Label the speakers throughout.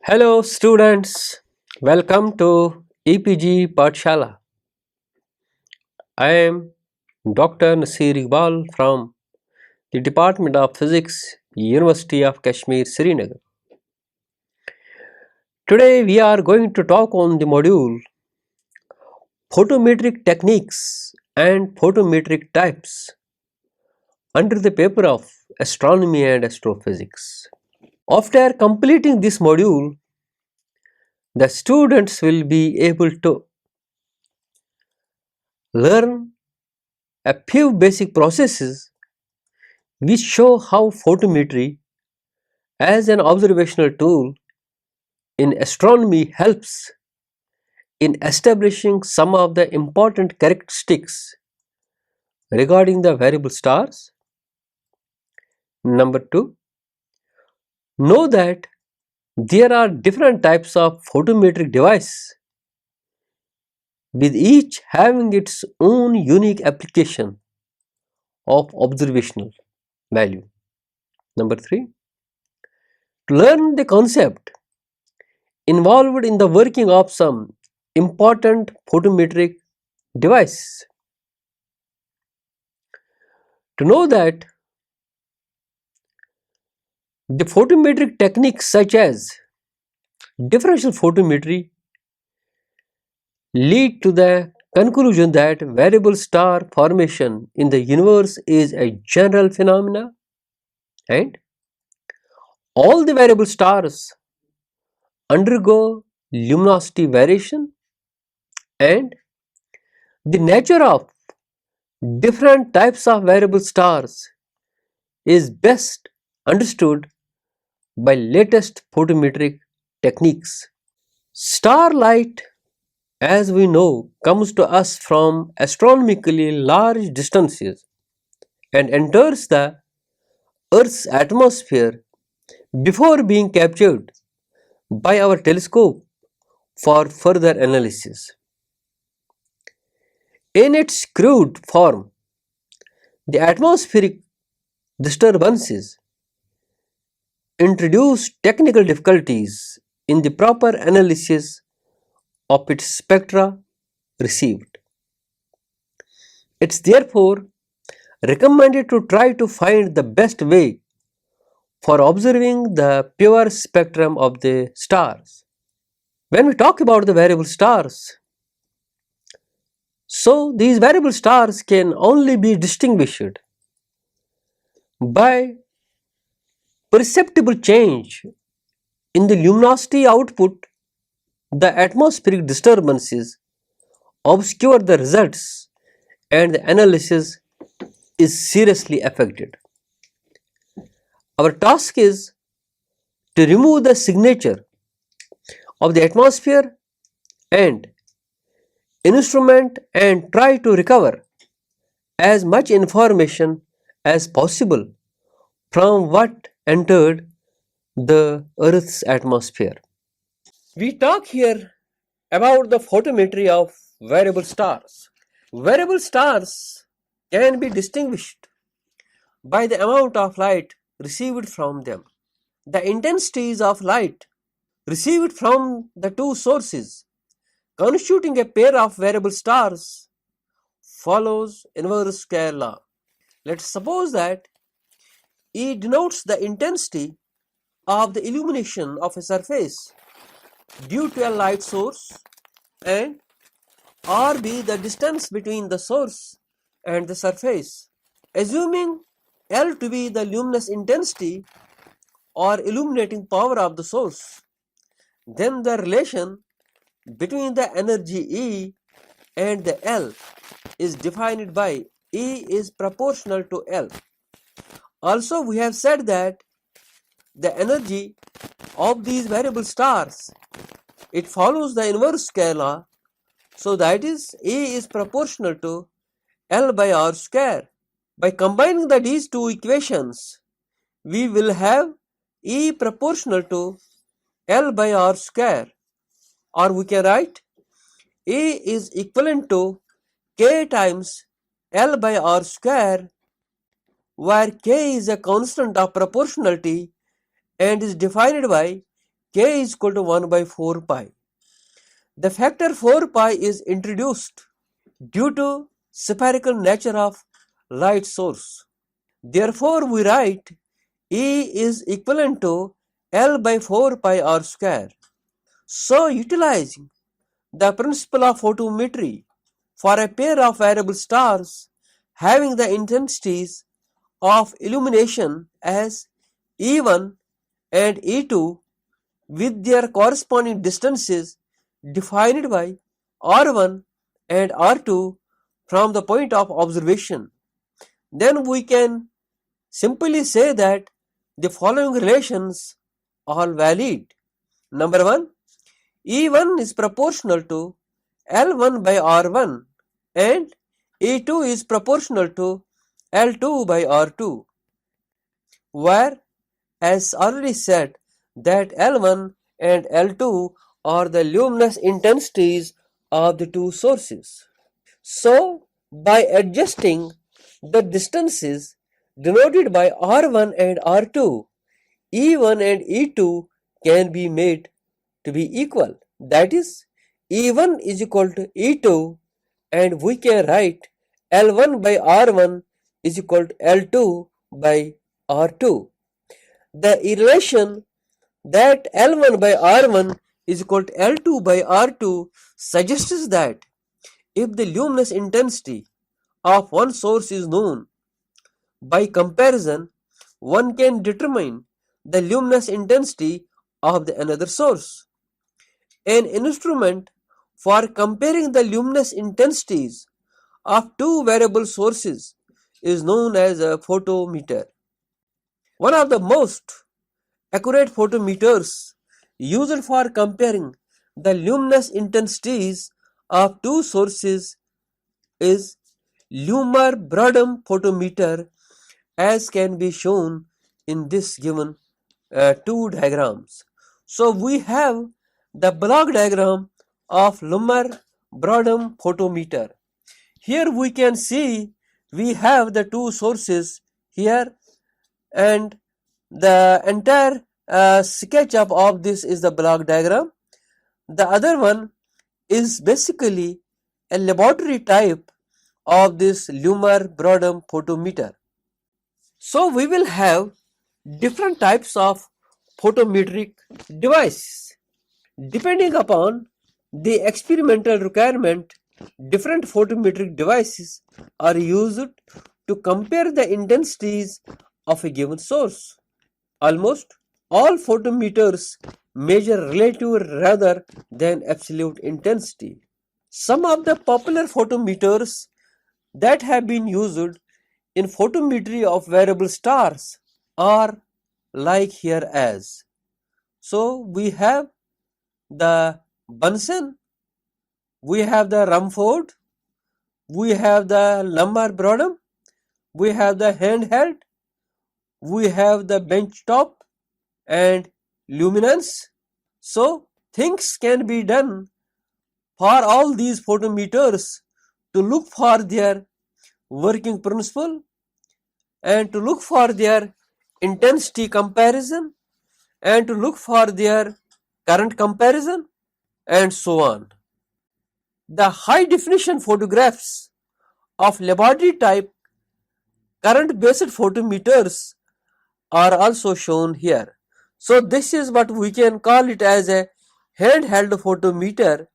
Speaker 1: Hello students, welcome to EPG Pathshala. I am Dr. Nasir Iqbal from the Department of Physics, University of Kashmir, Srinagar. Today we are going to talk on the module Photometric Techniques and Photometric Types under the paper of Astronomy and Astrophysics. After completing this module, the students will be able to learn a few basic processes which show how photometry as an observational tool in astronomy helps in establishing some of the important characteristics regarding the variable stars. Number 2, know that there are different types of photometric device with each having its own unique application of observational value. Number 3, to learn the concept involved in the working of some important photometric device. To know that the photometric techniques such as differential photometry lead to the conclusion that variable star formation in the universe is a general phenomena and all the variable stars undergo luminosity variation, and the nature of different types of variable stars is best understood by latest photometric techniques. Starlight, as we know, comes to us from astronomically large distances and enters the Earth's atmosphere before being captured by our telescope for further analysis. In its crude form, the atmospheric disturbances introduce technical difficulties in the proper analysis of its spectra received. It is therefore recommended to try to find the best way for observing the pure spectrum of the stars. When we talk about the variable stars, so these variable stars can only be distinguished by perceptible change in the luminosity output. The atmospheric disturbances obscure the results and the analysis is seriously affected. Our task is to remove the signature of the atmosphere and instrument and try to recover as much information as possible from what entered the Earth's atmosphere. We talk here about the photometry of variable stars. Variable stars can be distinguished by the amount of light received from them. The intensities of light received from the two sources constituting a pair of variable stars follows inverse square law. Let us suppose that E denotes the intensity of the illumination of a surface due to a light source and R be the distance between the source and the surface. Assuming L to be the luminous intensity or illuminating power of the source, then the relation between the energy E and the L is defined by E is proportional to L. Also, we have said that the energy of these variable stars, it follows the inverse square law, so that is E is proportional to L by R square. By combining these two equations, we will have E proportional to L by R square, or we can write E is equivalent to K times L by R square, where K is a constant of proportionality and is defined by k is equal to 1 by 4 pi. The factor 4 pi is introduced due to spherical nature of light source. Therefore, we write E is equivalent to L by 4 pi r square. So, utilizing the principle of photometry for a pair of variable stars having the intensities of illumination as E1 and E2 with their corresponding distances defined by R1 and R2 from the point of observation, then we can simply say that the following relations are valid. Number 1, E1 is proportional to L1 by R1 and E2 is proportional to L2 by R2, where, as already said, that L1 and L2 are the luminous intensities of the two sources. So, by adjusting the distances denoted by R1 and R2, E1 and E2 can be made to be equal. That is, E1 is equal to E2 and we can write L1 by R1 is equal to L2 by R2. The relation that L1 by R1 is equal to L2 by R2 suggests that if the luminous intensity of one source is known, by comparison, one can determine the luminous intensity of the another source. An instrument for comparing the luminous intensities of two variable sources is known as a photometer. One of the most accurate photometers used for comparing the luminous intensities of two sources is Lumer-Brodom photometer, as can be shown in this given two diagrams. So we have the block diagram of Lumer-Brodom photometer. Here we can see we have the two sources here, and the entire sketch of this is the block diagram. The other one is basically a laboratory type of this Lumer-Brodom photometer. So we will have different types of photometric devices. Depending upon the experimental requirement, different photometric devices are used to compare the intensities of a given source. Almost all photometers measure relative rather than absolute intensity. Some of the popular photometers that have been used in photometry of variable stars are like here as. So we have the Bunsen, we have the Rumford, we have the Lumer-Brodom, we have the handheld, we have the benchtop and luminance. So things can be done for all these photometers to look for their working principle and to look for their intensity comparison and to look for their current comparison and so on. The high definition photographs of laboratory type current based photometers are also shown here. So this is what we can call it as a handheld photometer.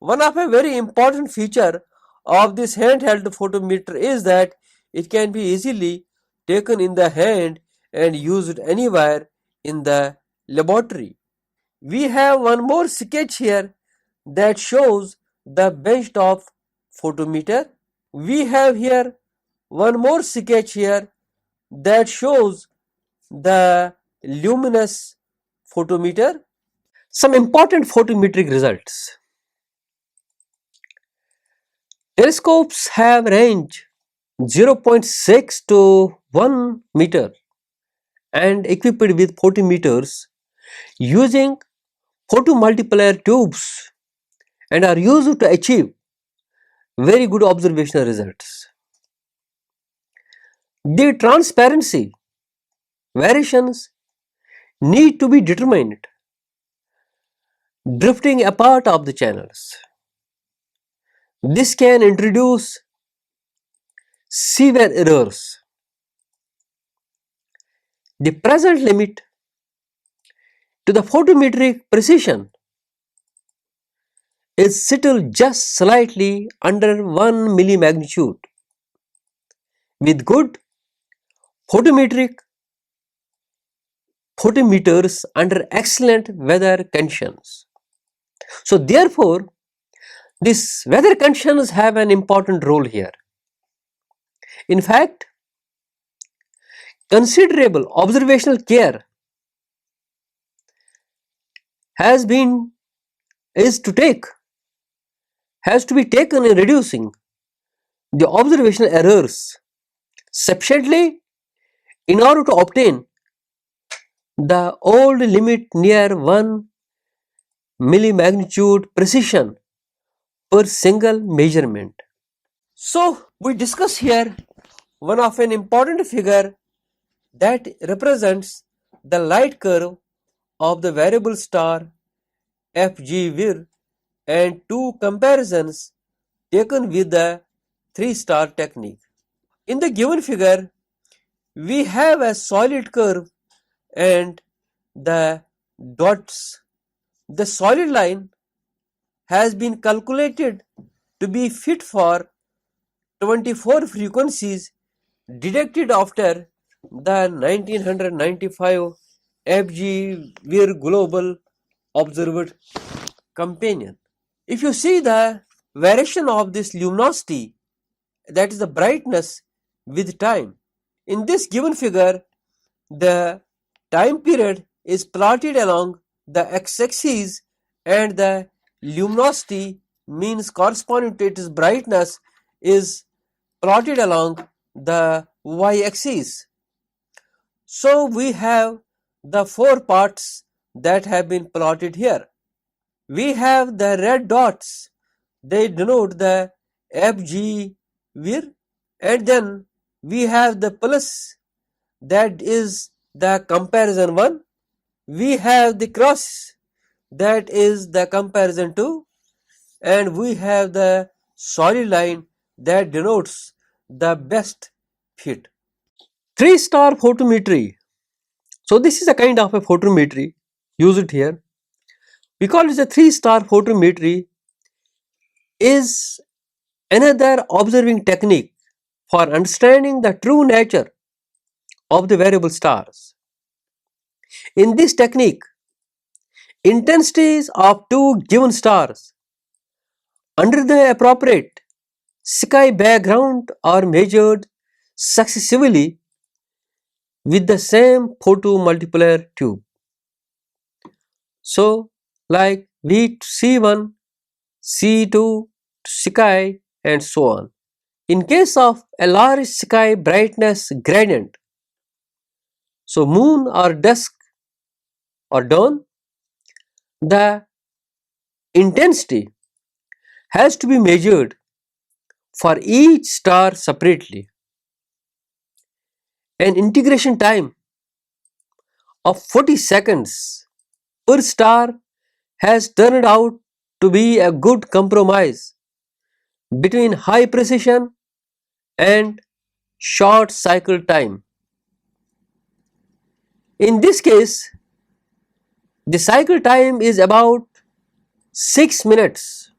Speaker 1: One of a very important feature of this handheld photometer is that it can be easily taken in the hand and used anywhere in the laboratory. We have one more sketch here that shows the benchtop photometer. We have here one more sketch here that shows the luminous photometer. Some important photometric results. Telescopes have range 0.6 to 1 meter and equipped with photometers using photomultiplier tubes and are used to achieve very good observational results. The transparency variations need to be determined drifting apart of the channels. This can introduce severe errors. The present limit to the photometric precision is still just slightly under 1 millimagnitude. With good photometric photometers under excellent weather conditions. So therefore, these weather conditions have an important role here. In fact, considerable observational care has been is to take has to be taken in reducing the observational errors sufficiently in order to obtain the old limit near 1 millimagnitude precision per single measurement. So we discuss here one of an important figure that represents the light curve of the variable star FG and two comparisons taken with the 3-star technique. In the given figure, we have a solid curve and the dots. The solid line has been calculated to be fit for 24 frequencies detected after the 1995 FG Global Observed Companion. If you see the variation of this luminosity, that is the brightness with time. In this given figure, the time period is plotted along the x-axis and the luminosity means corresponding to its brightness is plotted along the y-axis. So we have the four parts that have been plotted here. We have the red dots, they denote the FG and then we have the plus, that is the comparison 1. We have the cross, that is the comparison 2, and we have the solid line that denotes the best fit. 3-star photometry. So this is a kind of a photometry used here. We call it a 3-star photometry is another observing technique for understanding the true nature of the variable stars. In this technique, intensities of two given stars under the appropriate sky background are measured successively with the same photomultiplier tube. So, like C1, C2, sky and so on. In case of a large sky brightness gradient, so moon or dusk or dawn, the intensity has to be measured for each star separately. An integration time of 40 seconds per star has turned out to be a good compromise between high precision and short cycle time. In this case, the cycle time is about 6 minutes.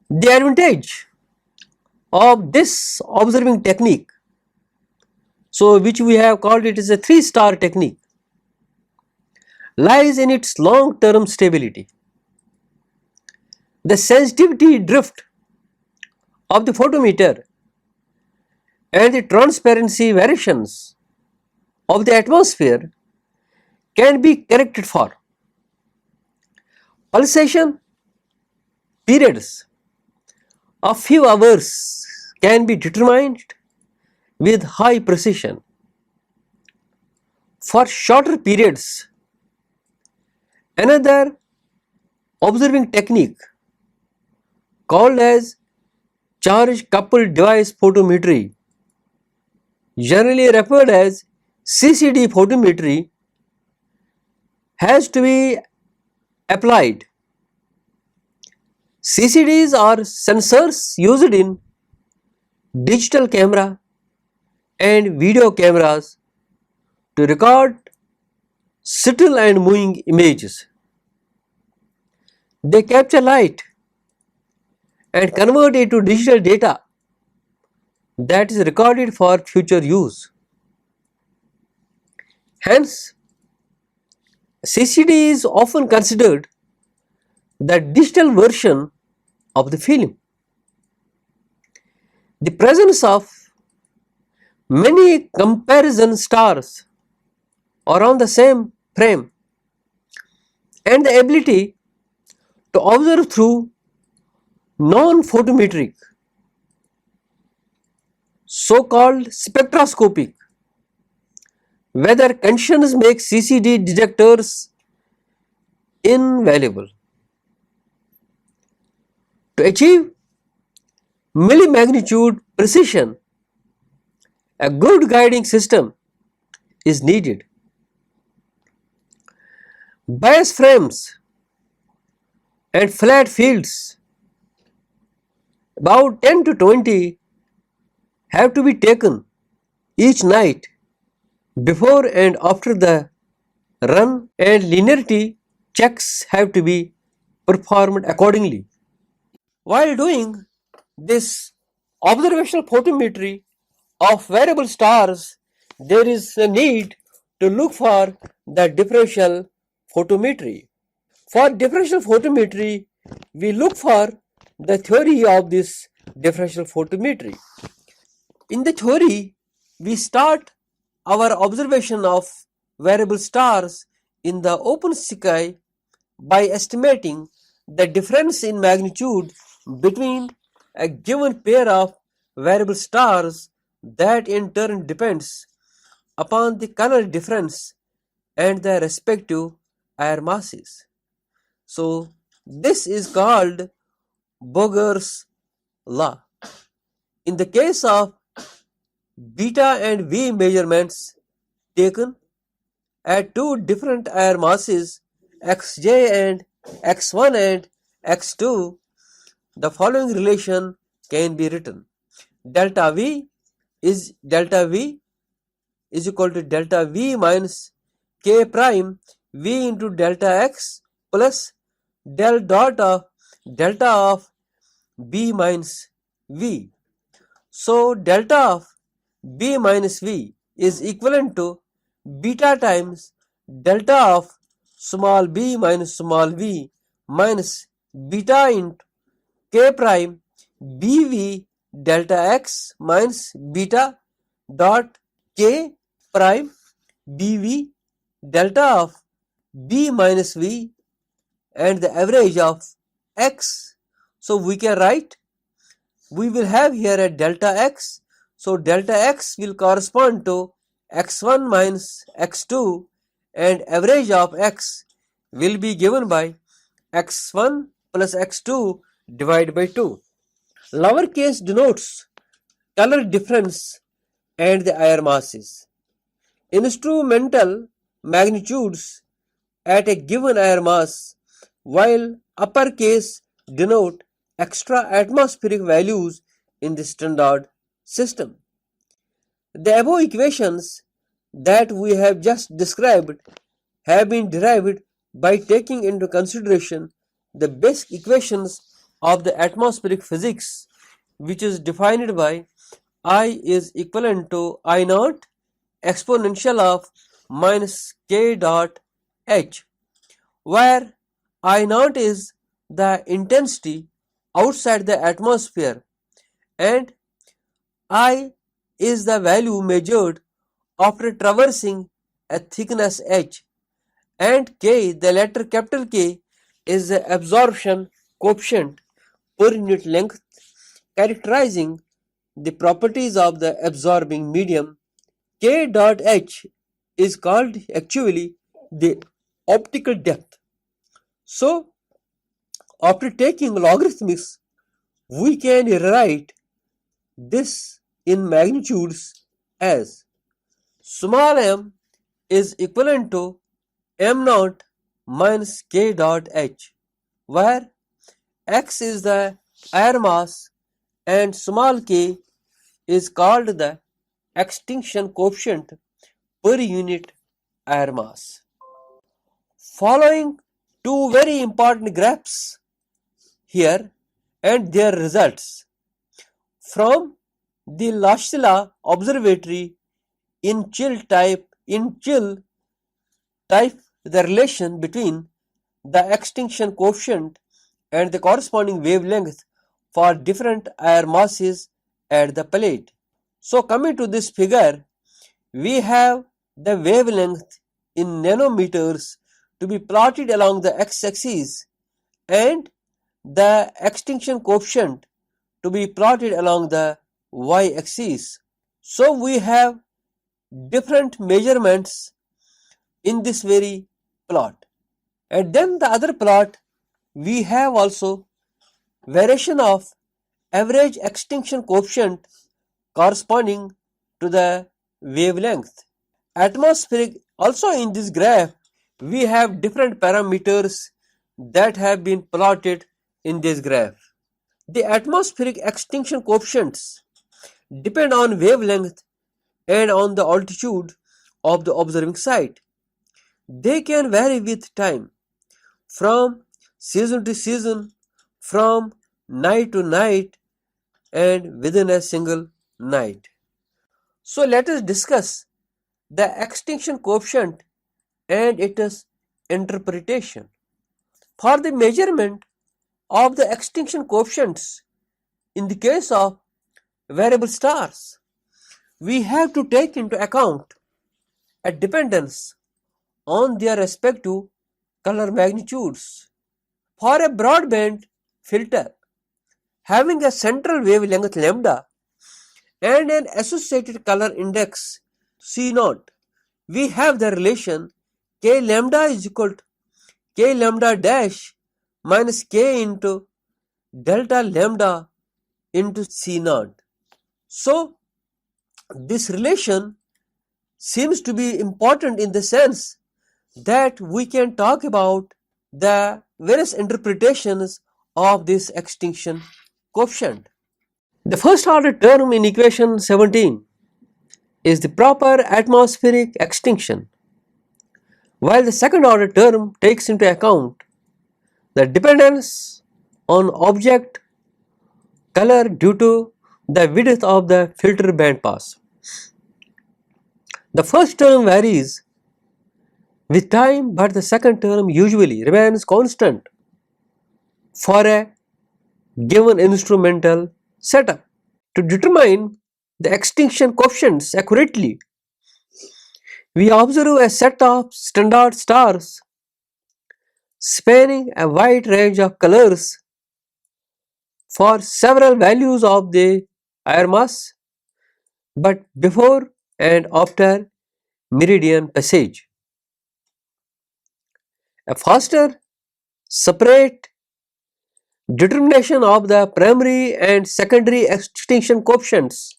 Speaker 1: The advantage of this observing technique, so which we have called it as a 3-star technique, lies in its long-term stability. The sensitivity drift of the photometer and the transparency variations of the atmosphere can be corrected for. Pulsation periods of few hours can be determined with high precision. For shorter periods, another observing technique called as charge coupled device photometry, generally referred as CCD photometry, has to be applied. CCDs are sensors used in digital camera and video cameras to record still and moving images. They capture light and convert it to digital data that is recorded for future use. Hence, CCD is often considered the digital version of the film. The presence of many comparison stars are on the same frame and the ability to observe through non-photometric, so-called spectroscopic weather conditions make CCD detectors invaluable. To achieve millimagnitude precision, a good guiding system is needed. Bias frames and flat fields about 10 to 20 have to be taken each night before and after the run, and linearity checks have to be performed accordingly. While doing this observational photometry of variable stars, there is a need to look for the differential photometry. For differential photometry, we look for the theory of this differential photometry. In the theory, we start our observation of variable stars in the open sky by estimating the difference in magnitude between a given pair of variable stars that in turn depends upon the color difference and their respective air masses. So this is called Boger's law. In the case of beta and V measurements taken at two different air masses xj and x1 and x2, the following relation can be written. Delta V is equal to delta V minus k prime V into delta x plus del dot of delta of B minus V. So delta of B minus V is equivalent to beta times delta of small b minus small v minus beta into k prime bv delta x minus beta dot k prime bv delta of b minus v and the average of x. So we can write, we will have here a delta x. So delta x will correspond to x1 minus x2 and average of x will be given by x1 plus x2 divided by 2. Lowercase denotes color difference and the air masses. Instrumental magnitudes at a given air mass, while uppercase denote extra atmospheric values in the standard system. The above equations that we have just described have been derived by taking into consideration the basic equations of the atmospheric physics, which is defined by I is equivalent to I naught exponential of minus k dot h, where I naught is the intensity outside the atmosphere and I is the value measured after traversing a thickness h, and k, the letter capital K, is the absorption coefficient per unit length characterizing the properties of the absorbing medium. K dot h is called actually the optical depth. So after taking logarithmics, we can rewrite this in magnitudes as small m is equivalent to m naught minus k dot h, where x is the air mass and small k is called the extinction coefficient per unit air mass. Following two very important graphs here and their results from the Lashila Observatory in chill type, the relation between the extinction coefficient and the corresponding wavelength for different air masses at the plate. So coming to this figure, we have the wavelength in nanometers to be plotted along the x-axis and the extinction coefficient to be plotted along the y-axis. So we have different measurements in this very plot. And then the other plot, we have also variation of average extinction coefficient corresponding to the wavelength. Atmospheric, also in this graph, we have different parameters that have been plotted in this graph. The atmospheric extinction coefficients depend on wavelength and on the altitude of the observing site. They can vary with time, from season to season, from night to night, and within a single night. So let us discuss the extinction coefficient and its interpretation. For the measurement of the extinction coefficients in the case of variable stars, we have to take into account a dependence on their respective color magnitudes. For a broadband filter having a central wavelength lambda and an associated color index C0, we have the relation k lambda is equal to k lambda dash minus k into delta lambda into C0. So this relation seems to be important in the sense that we can talk about the various interpretations of this extinction coefficient. The first order term in equation 17 is the proper atmospheric extinction, while the second order term takes into account the dependence on object color due to the width of the filter band pass. The first term varies with time, but the second term usually remains constant for a given instrumental setup. To determine the extinction coefficients accurately, we observe a set of standard stars spanning a wide range of colors for several values of the air mass, but before and after meridian passage. A faster, separate determination of the primary and secondary extinction coefficients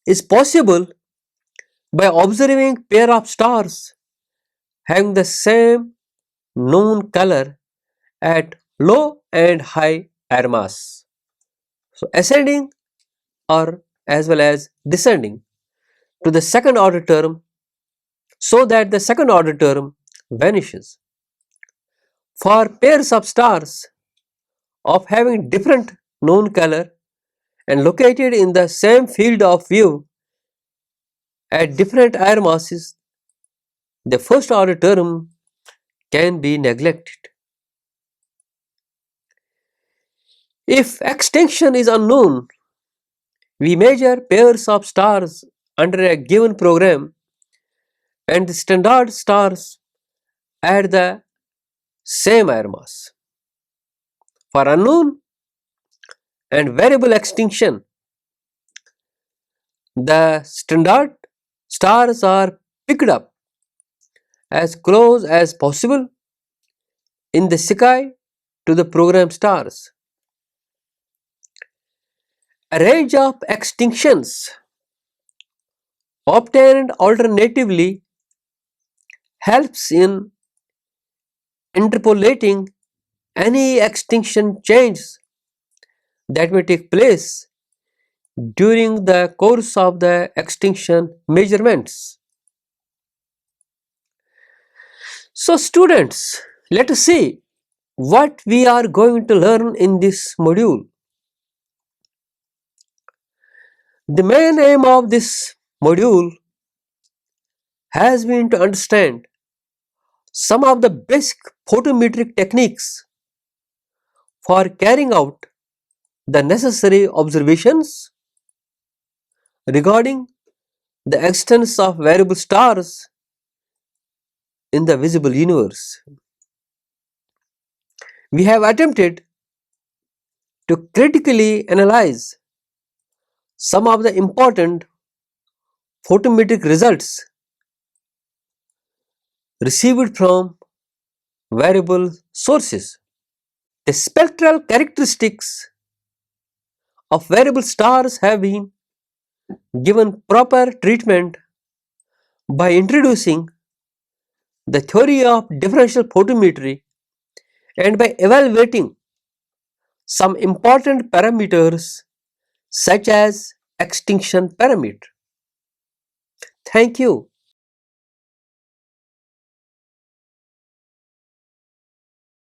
Speaker 1: is possible by observing pair of stars having the same known color at low and high air mass. So ascending or as well as descending to the second order term so that the second order term vanishes. For pairs of stars of having different known color and located in the same field of view at different air masses, the first order term can be neglected. If extinction is unknown, we measure pairs of stars under a given program and the standard stars at the same air mass. For unknown and variable extinction, the standard stars are picked up as close as possible in the sky to the program stars. A range of extinctions obtained alternatively helps in interpolating any extinction changes that may take place during the course of the extinction measurements. So students, let us see what we are going to learn in this module. The main aim of this module has been to understand some of the basic photometric techniques for carrying out the necessary observations regarding the existence of variable stars in the visible universe. We have attempted to critically analyze some of the important photometric results received from variable sources. The spectral characteristics of variable stars have been given proper treatment by introducing the theory of differential photometry and by evaluating some important parameters such as extinction parameter. Thank you.